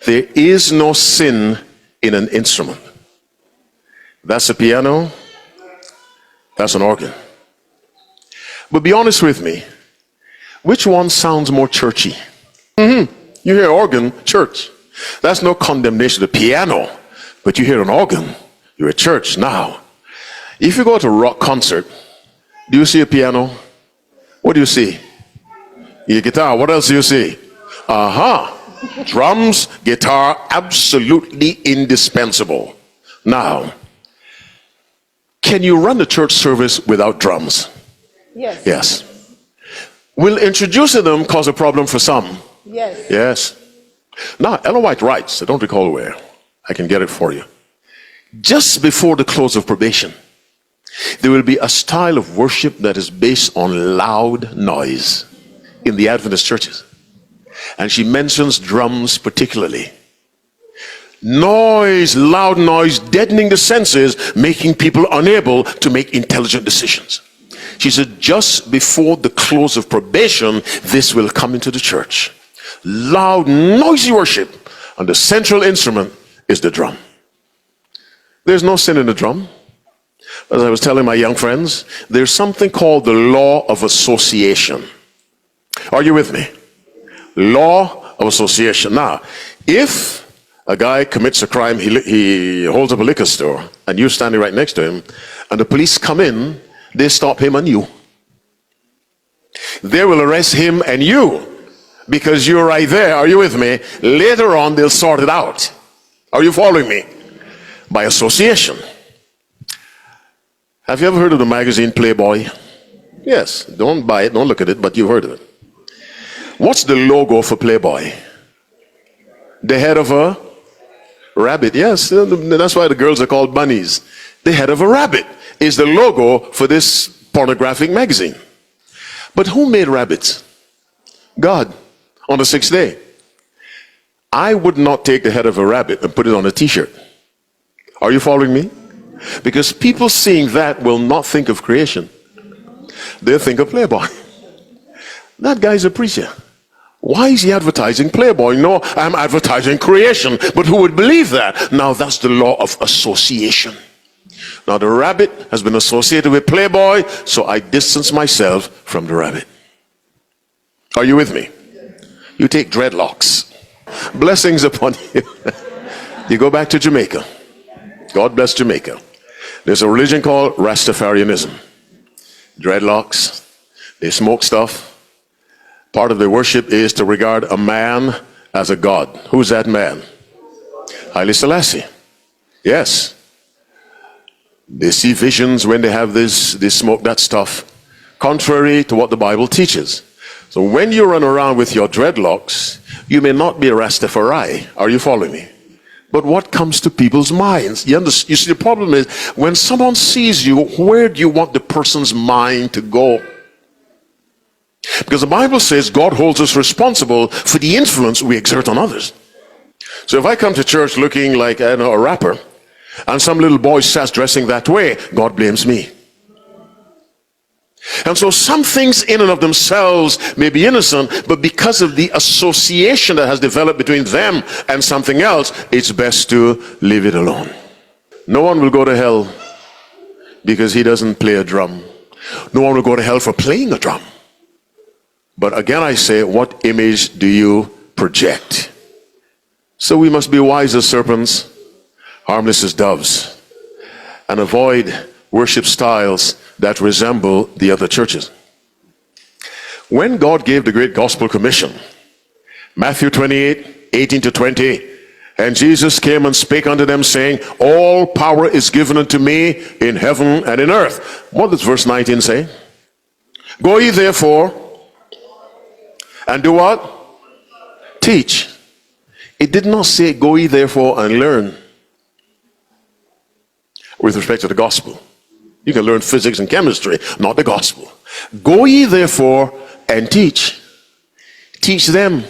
There is no sin in an instrument. That's a piano, that's an organ. But be honest with me, which one sounds more churchy? You hear organ, church. That's no condemnation of the piano, but you hear an organ, you're at church. Now, if you go to a rock concert, do you see a piano? What do you see? Your guitar. What else do you see? Drums, guitar, absolutely indispensable. Now, can you run the church service without drums? Yes. Yes. Will introducing them cause a problem for some? Yes. Yes. Now, Ellen White writes, I don't recall where, I can get it for you. Just before the close of probation, there will be a style of worship that is based on loud noise in the Adventist churches. And she mentions drums particularly. Noise, loud noise, deadening the senses, making people unable to make intelligent decisions. She said, just before the close of probation, this will come into the church. Loud, noisy worship, and the central instrument is the drum. There's no sin in the drum. As I was telling my young friends, there's something called the law of association. Are you with me? Law of association. Now, if a guy commits a crime, he holds up a liquor store, and you're standing right next to him, and the police come in, they stop him and you. They will arrest him and you, because you're right there. Are you with me? Later on, they'll sort it out. Are you following me? By association. Have you ever heard of the magazine Playboy? Yes. Don't buy it, don't look at it, but you've heard of it. What's the logo for Playboy? The head of a rabbit. Yes, that's why the girls are called bunnies. The head of a rabbit is the logo for this pornographic magazine. But who made rabbits? God, on the sixth day. I would not take the head of a rabbit and put it on a t-shirt. Are you following me? Because people seeing that will not think of creation. They'll think of Playboy. That guy's a preacher. Why is he advertising Playboy? No, I'm advertising creation. But who would believe that? Now that's the law of association. Now the rabbit has been associated with Playboy, so I distance myself from the rabbit. Are you with me? You take dreadlocks. Blessings upon you. You go back to Jamaica. God bless Jamaica. There's a religion called Rastafarianism. Dreadlocks. They smoke stuff. Part of their worship is to regard a man as a god. Who's that man? Haile Selassie. Yes. They see visions when they have this, they smoke that stuff, contrary to what the Bible teaches. So when you run around with your dreadlocks, you may not be a Rastafari. Are you following me? But what comes to people's minds? You see, the problem is, when someone sees you, where do you want the person's mind to go? Because the Bible says God holds us responsible for the influence we exert on others. So if I come to church looking like, I don't know, a rapper, and some little boy starts dressing that way, God blames me. And so some things in and of themselves may be innocent, but because of the association that has developed between them and something else, it's best to leave it alone. No one will go to hell because he doesn't play a drum. No one will go to hell for playing a drum. But again I say, what image do you project? So we must be wise as serpents, harmless as doves, and avoid worship styles that resemble the other churches. When God gave the great gospel commission, Matthew 28:18-20, and Jesus came and spake unto them, saying, all power is given unto me in heaven and in earth. What does verse 19 say? Go ye therefore and do what? Teach. It did not say go ye therefore and learn. With respect to the gospel, you can learn physics and chemistry, not the gospel. Go ye therefore and teach. Teach them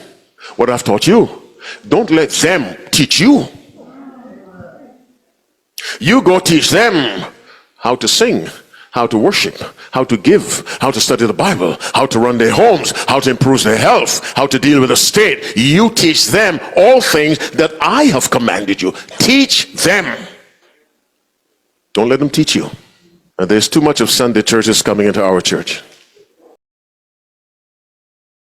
what I've taught you. Don't let them teach you. You go teach them how to sing, how to worship, how to give, how to study the Bible, how to run their homes, how to improve their health, how to deal with the state. You teach them all things that I have commanded you. Teach them. Don't let them teach you. And there's too much of Sunday churches coming into our church.